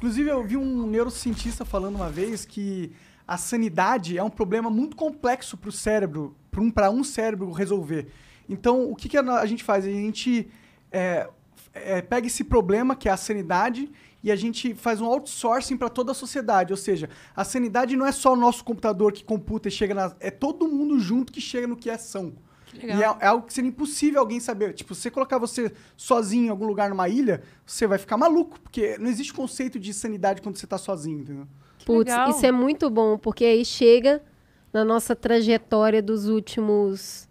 Inclusive, eu vi um neurocientista falando uma vez que a sanidade é um problema muito complexo para o cérebro, para um cérebro resolver. Então, o que a gente faz? A gente pega esse problema, que é a sanidade, e a gente faz um outsourcing para toda a sociedade. Ou seja, a sanidade não é só o nosso computador que computa e chega na... É todo mundo junto que chega no que é são. Que legal. E é algo que seria impossível alguém saber. Tipo, se você colocar você sozinho em algum lugar numa ilha, você vai ficar maluco, porque não existe conceito de sanidade quando você está sozinho, entendeu? Putz, isso é muito bom, porque aí chega na nossa trajetória dos últimos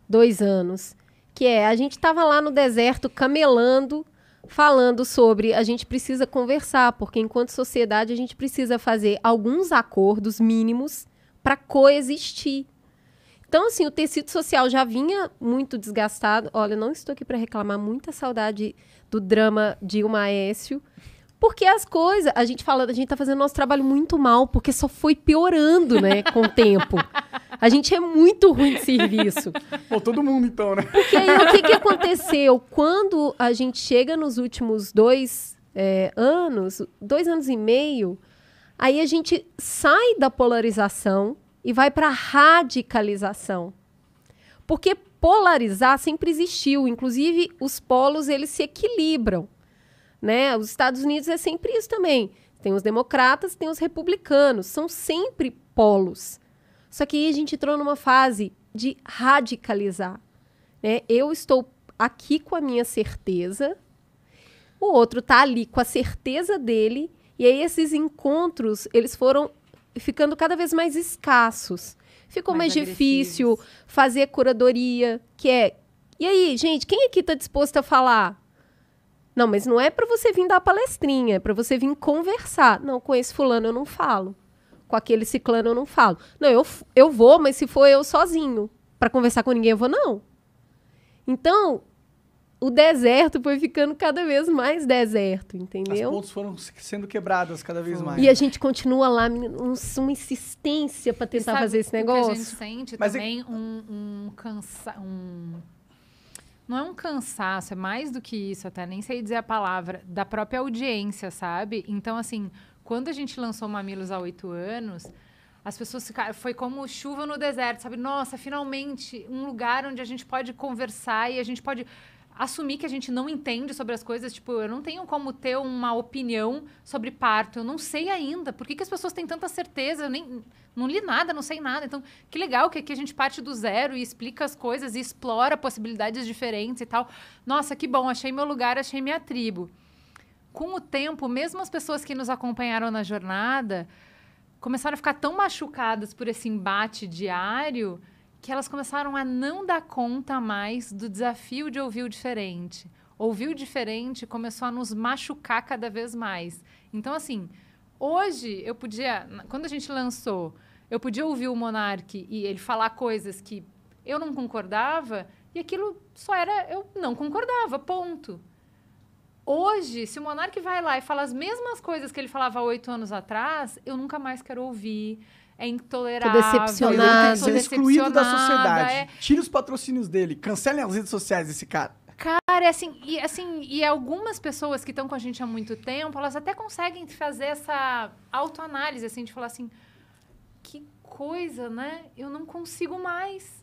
2 anos, que a gente estava lá no deserto camelando, falando sobre a gente precisa conversar, porque enquanto sociedade a gente precisa fazer alguns acordos mínimos para coexistir. Então, assim, o tecido social já vinha muito desgastado. Olha, não estou aqui para reclamar, muita saudade do drama Dilma Aécio, porque as coisas, a gente tá fazendo nosso trabalho muito mal, porque só foi piorando, né, com o tempo. A gente é muito ruim de serviço. Pô, todo mundo então, né? Porque aí o que aconteceu? Quando a gente chega nos últimos 2 anos, 2 anos e meio, aí a gente sai da polarização e vai para a radicalização. Porque polarizar sempre existiu, inclusive os polos eles se equilibram. Né? Os Estados Unidos é sempre isso também. Tem os democratas, tem os republicanos. São sempre polos. Só que aí a gente entrou numa fase de radicalizar. Né? Eu estou aqui com a minha certeza, o outro está ali com a certeza dele, e aí esses encontros eles foram ficando cada vez mais escassos. Ficou mais difícil fazer curadoria, E aí, gente, quem aqui está disposto a falar? Não, mas não é para você vir dar palestrinha, é para você vir conversar. Não, com esse fulano eu não falo. Com aquele ciclano eu não falo. Não, eu vou, mas se for eu sozinho. Para conversar com ninguém eu vou, não. Então, o deserto foi ficando cada vez mais deserto, entendeu? As pontes foram sendo quebradas cada vez mais. E a gente continua lá, uma insistência para tentar fazer esse negócio. Que a gente sente também não é um cansaço, é mais do que isso, até nem sei dizer a palavra, da própria audiência, sabe? Então, assim, quando a gente lançou Mamilos há 8 anos, as pessoas ficaram... Foi como chuva no deserto, sabe? Nossa, finalmente, um lugar onde a gente pode conversar e a gente pode assumir que a gente não entende sobre as coisas. Tipo, eu não tenho como ter uma opinião sobre parto. Eu não sei ainda. Por que as pessoas têm tanta certeza? Eu não li nada, não sei nada. Então, que legal que aqui a gente parte do zero e explica as coisas e explora possibilidades diferentes e tal. Nossa, que bom. Achei meu lugar, achei minha tribo. Com o tempo, mesmo as pessoas que nos acompanharam na jornada começaram a ficar tão machucadas por esse embate diário que elas começaram a não dar conta mais do desafio de ouvir o diferente. Ouvir o diferente começou a nos machucar cada vez mais. Então, assim, hoje eu podia... Quando a gente lançou, eu podia ouvir o Monark e ele falar coisas que eu não concordava e aquilo só era... Eu não concordava, ponto. Hoje, se o Monark vai lá e fala as mesmas coisas que ele falava há 8 anos atrás, eu nunca mais quero ouvir. É intolerável. Tô decepcionada. Ele tem que ser excluído da sociedade. Tire os patrocínios dele. Cancelem as redes sociais desse cara. Cara, e algumas pessoas que estão com a gente há muito tempo, elas até conseguem fazer essa autoanálise, assim, de falar assim, que coisa, né? Eu não consigo mais.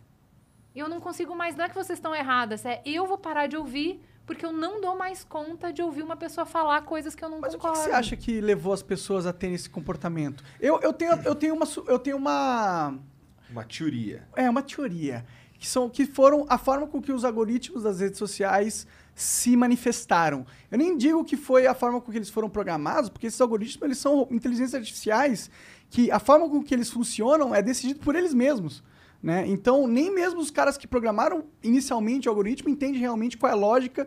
Não é que vocês estão erradas, eu vou parar de ouvir porque eu não dou mais conta de ouvir uma pessoa falar coisas que eu não concordo. Mas o que você acha que levou as pessoas a terem esse comportamento? Eu tenho uma... Uma teoria. Uma teoria. Que foram a forma com que os algoritmos das redes sociais se manifestaram. Eu nem digo que foi a forma com que eles foram programados, porque esses algoritmos eles são inteligências artificiais que a forma com que eles funcionam é decidida por eles mesmos. Né? Então, nem mesmo os caras que programaram inicialmente o algoritmo entendem realmente qual é a lógica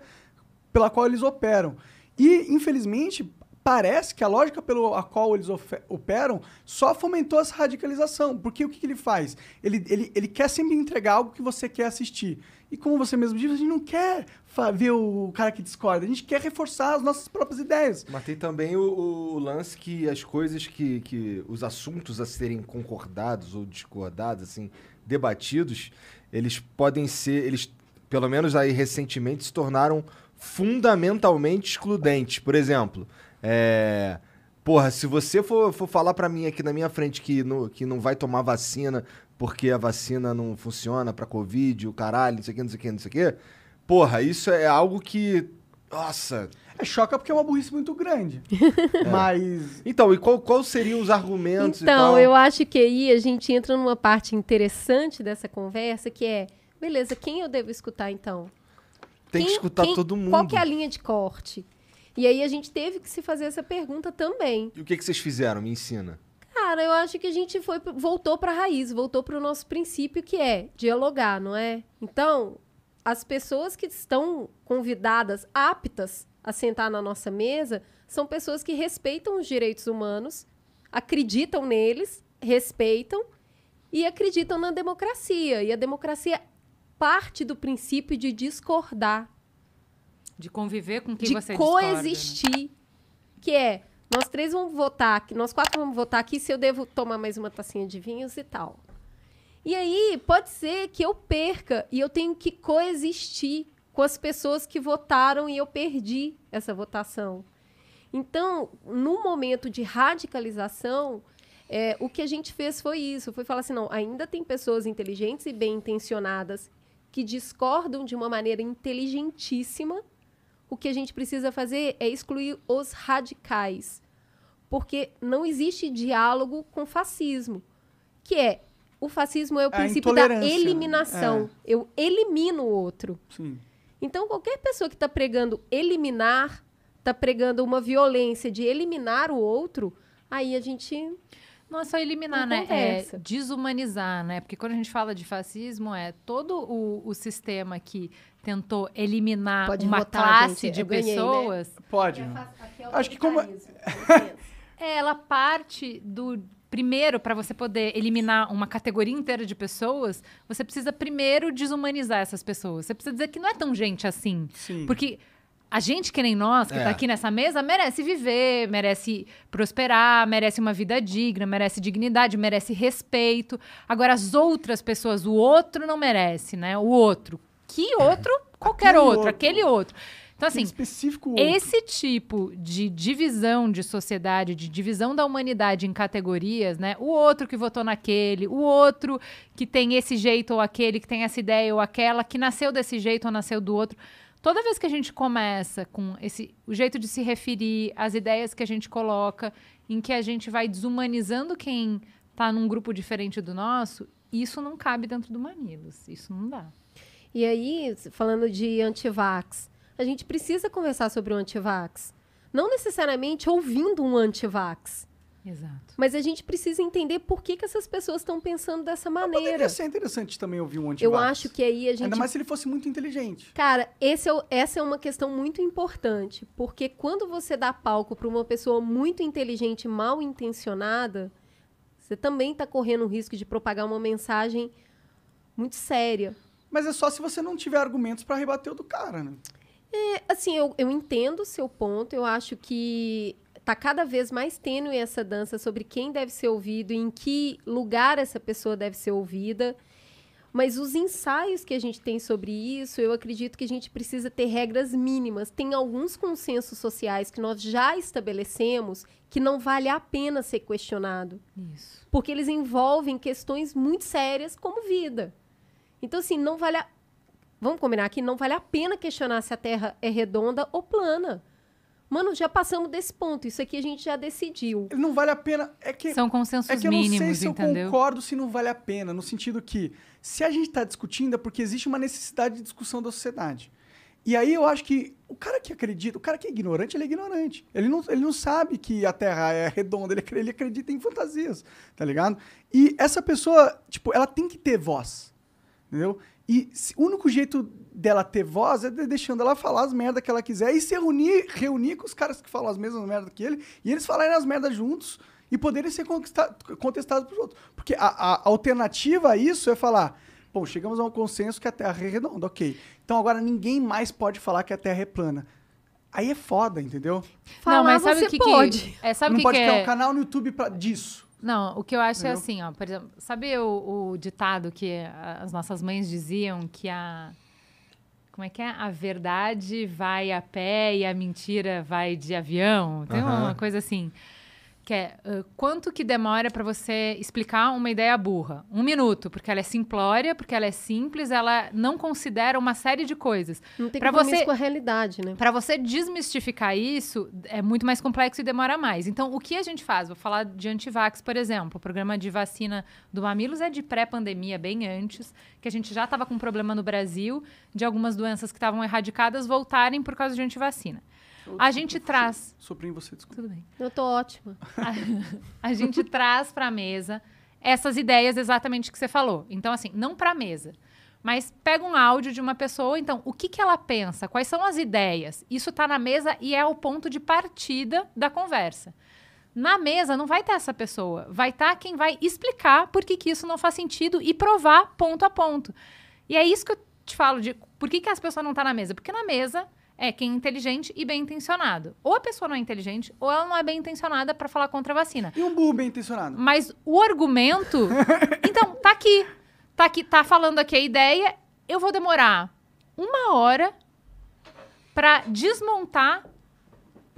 pela qual eles operam. E, infelizmente, parece que a lógica pela qual eles operam só fomentou essa radicalização. Porque o que ele faz? Ele quer sempre entregar algo que você quer assistir. E como você mesmo disse, a gente não quer ver o cara que discorda, a gente quer reforçar as nossas próprias ideias. Mas tem também o lance que as coisas que os assuntos a serem concordados ou discordados, assim, debatidos, eles podem ser, eles, pelo menos aí recentemente, se tornaram fundamentalmente excludentes. Por exemplo, porra, se você for falar pra mim aqui na minha frente que não vai tomar vacina porque a vacina não funciona pra Covid, o caralho, não sei o que, não sei o que, não sei o que, porra, isso é algo que... Nossa... Choca porque é uma burrice muito grande. Mas... Então, e qual seriam os argumentos e Então, tal? eu acho que aí a gente entra numa parte interessante dessa conversa, que é, beleza, quem eu devo escutar, então? Tem que escutar todo mundo. Qual que é a linha de corte? E aí a gente teve que se fazer essa pergunta também. E o que vocês fizeram? Me ensina. Cara, eu acho que a gente voltou para a raiz, voltou para o nosso princípio, que é dialogar, não é? Então, as pessoas que estão convidadas, aptas a sentar na nossa mesa, são pessoas que respeitam os direitos humanos, acreditam neles, respeitam e acreditam na democracia. E a democracia parte do princípio de discordar. De conviver com quem De você discorda, né? coexistir. Que é, nós três vamos votar aqui, nós quatro vamos votar aqui se eu devo tomar mais uma tacinha de vinhos e tal. E aí, pode ser que eu perca e eu tenho que coexistir com as pessoas que votaram e eu perdi essa votação. Então, no momento de radicalização, o que a gente fez foi isso, foi falar assim, não, ainda tem pessoas inteligentes e bem intencionadas que discordam de uma maneira inteligentíssima. O que a gente precisa fazer é excluir os radicais, porque não existe diálogo com fascismo, que é, o fascismo é o princípio da eliminação. Eu elimino o outro. Sim. Então, qualquer pessoa que está pregando eliminar, está pregando uma violência de eliminar o outro, aí a gente... Não é só eliminar, né? É desumanizar, né? Porque quando a gente fala de fascismo, é todo o sistema que tentou eliminar uma classe de pessoas... Né? Pode. Acho que como... Ela parte do... Primeiro, para você poder eliminar uma categoria inteira de pessoas, você precisa primeiro desumanizar essas pessoas. Você precisa dizer que não é tão gente assim. Sim. Porque a gente, que nem nós, que tá aqui nessa mesa, merece viver, merece prosperar, merece uma vida digna, merece dignidade, merece respeito. Agora, as outras pessoas, o outro não merece, né? O outro. Que outro? Qualquer outro. Aquele outro. Então, assim, específico esse tipo de divisão de sociedade, de divisão da humanidade em categorias, né? O outro que votou naquele, o outro que tem esse jeito ou aquele, que tem essa ideia ou aquela, que nasceu desse jeito ou nasceu do outro. Toda vez que a gente começa com o jeito de se referir, as ideias que a gente coloca, em que a gente vai desumanizando quem está num grupo diferente do nosso, isso não cabe dentro do Mamilos. Isso não dá. E aí, falando de antivax, a gente precisa conversar sobre o antivax. Não necessariamente ouvindo um antivax. Exato. Mas a gente precisa entender por que essas pessoas estão pensando dessa maneira. Poderia ser interessante também ouvir um antivax. Eu acho que aí a gente... Ainda mais se ele fosse muito inteligente. Cara, essa é uma questão muito importante. Porque quando você dá palco para uma pessoa muito inteligente e mal intencionada, você também está correndo o risco de propagar uma mensagem muito séria. Mas é só se você não tiver argumentos para rebater o do cara, né? Assim, eu entendo o seu ponto. Eu acho que tá cada vez mais tênue essa dança sobre quem deve ser ouvido, em que lugar essa pessoa deve ser ouvida. Mas os ensaios que a gente tem sobre isso, eu acredito que a gente precisa ter regras mínimas. Tem alguns consensos sociais que nós já estabelecemos que não vale a pena ser questionado. Isso. Porque eles envolvem questões muito sérias como vida. Então, assim, não vale vamos combinar aqui, não vale a pena questionar se a Terra é redonda ou plana. Mano, já passamos desse ponto. Isso aqui a gente já decidiu. Não vale a pena... São consensos mínimos, entendeu? Eu não sei se entendeu? eu concordo se não vale a pena, no sentido que, se a gente está discutindo, é porque existe uma necessidade de discussão da sociedade. E aí eu acho que o cara que acredita, o cara que é ignorante, ele é ignorante. Ele não sabe que a Terra é redonda, ele acredita em fantasias, tá ligado? E essa pessoa, tipo, ela tem que ter voz, entendeu? E o único jeito dela ter voz é deixando ela falar as merdas que ela quiser e se reunir com os caras que falam as mesmas merdas que ele e eles falarem as merdas juntos e poderem ser contestados pros outros. Porque a alternativa a isso é falar, bom, chegamos a um consenso que a Terra é redonda, ok. Então agora ninguém mais pode falar que a Terra é plana. Aí é foda, entendeu? Falar, mas sabe você o que pode. Sabe não que pode que criar um canal no YouTube disso. Não, o que eu acho Entendeu? é assim, ó, por exemplo, sabe o ditado que as nossas mães diziam que como é que é? A verdade vai a pé e a mentira vai de avião? Tem uma coisa assim. que é quanto que demora para você explicar uma ideia burra? 1 minuto, porque ela é simplória, porque ela é simples, ela não considera uma série de coisas. Não tem Pra compromisso você- com a realidade, né? Para você desmistificar isso, é muito mais complexo e demora mais. Então, o que a gente faz? Vou falar de Antivax, por exemplo. O programa de vacina do Mamilos é de pré-pandemia, bem antes, que a gente já estava com problema no Brasil de algumas doenças que estavam erradicadas voltarem por causa de antivacina. A gente traz... Soprinho você, desculpa. Tudo bem. Eu tô ótima. A gente traz para a mesa essas ideias exatamente que você falou. Então, assim, não para a mesa, mas pega um áudio de uma pessoa, então, o que ela pensa? Quais são as ideias? Isso está na mesa e é o ponto de partida da conversa. Na mesa não vai ter essa pessoa, vai estar quem vai explicar por que isso não faz sentido e provar ponto a ponto. E é isso que eu te falo de por que as pessoas não estão na mesa. Porque na mesa é quem é inteligente e bem intencionado. Ou a pessoa não é inteligente, ou ela não é bem intencionada para falar contra a vacina. E um burro bem intencionado. Mas o argumento... Então, tá aqui. Tá falando aqui a ideia. Eu vou demorar 1 hora para desmontar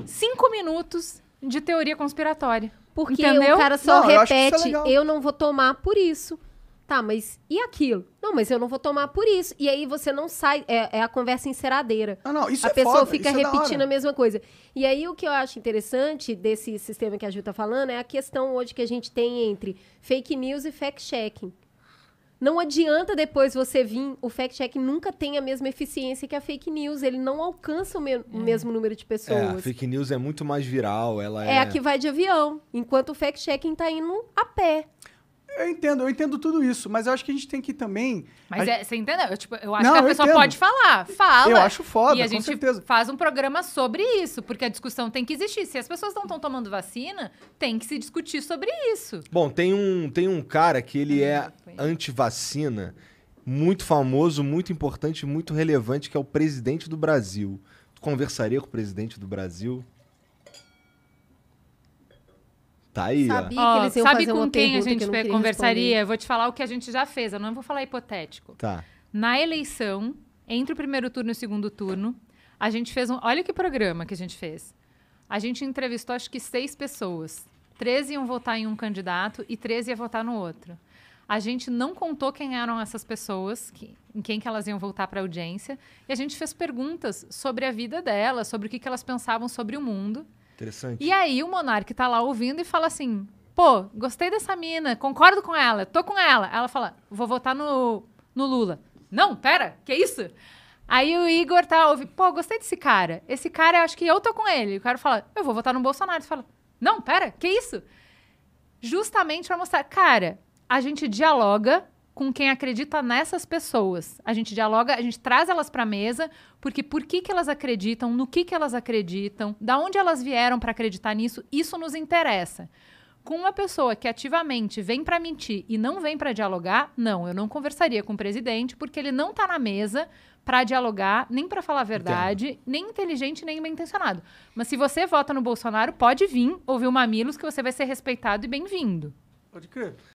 5 minutos de teoria conspiratória. Porque Entendeu? o cara só Não, eu acho que isso é repete, legal. eu não vou tomar por isso. Tá, mas e aquilo? Não, mas eu não vou tomar por isso. E aí você não sai, é a conversa enceradeira. Ah, não, isso A é pessoa foda, fica isso é da repetindo hora. a mesma coisa. E aí o que eu acho interessante desse sistema que a Ju tá falando é a questão hoje que a gente tem entre fake news e fact-checking. Não adianta depois você vir, o fact-checking nunca tem a mesma eficiência que a fake news. Ele não alcança o mesmo número de É, a pessoas. fake news é muito mais viral, ela É a que vai de avião, enquanto o fact-checking tá indo a pé. Eu entendo tudo isso, mas eu acho que a gente tem que também... Mas você entendeu? Eu acho Não, que a eu pessoa entendo. pode falar. Fala. Eu acho foda, E a com gente certeza. faz um programa sobre isso, porque a discussão tem que existir. Se as pessoas não estão tomando vacina, tem que se discutir sobre isso. Bom, tem um cara que ele é anti-vacina, muito famoso, muito importante, muito relevante, que é o presidente do Brasil. Tu conversaria com o presidente do Brasil? Tá aí, ó. Sabia que Ó, eles iam sabe fazer com uma quem a pergunta que gente eu não queria conversaria? responder. Eu vou te falar o que a gente já fez. Eu não vou falar hipotético. Tá. Na eleição, entre o primeiro turno e o segundo turno, a gente fez Olha que programa que a gente fez. A gente entrevistou, acho que 6 pessoas. 13 iam votar em um candidato e 13 iam votar no outro. A gente não contou quem eram essas pessoas, em quem que elas iam voltar para a audiência. E a gente fez perguntas sobre a vida delas, sobre o que elas pensavam sobre o mundo. Interessante. E aí o monarca tá lá ouvindo e fala assim, pô, gostei dessa mina, concordo com ela, tô com ela. Ela fala, vou votar no Lula. Não, pera, que isso? Aí o Igor tá ouvindo, pô, gostei desse cara. Esse cara, eu acho que eu tô com ele. O cara fala, eu vou votar no Bolsonaro. Ele fala, não, pera, que isso? Justamente pra mostrar, cara, a gente dialoga com quem acredita nessas pessoas. A gente dialoga, a gente traz elas pra mesa, porque por que elas acreditam, no que elas acreditam, da onde elas vieram pra acreditar nisso, isso nos interessa. Com uma pessoa que ativamente vem pra mentir e não vem pra dialogar, não, eu não conversaria com o presidente, porque ele não tá na mesa pra dialogar, nem pra falar a verdade, nem inteligente, nem bem intencionado. Mas se você vota no Bolsonaro, pode vir ouvir o Mamilos, que você vai ser respeitado e bem-vindo. Pode crer.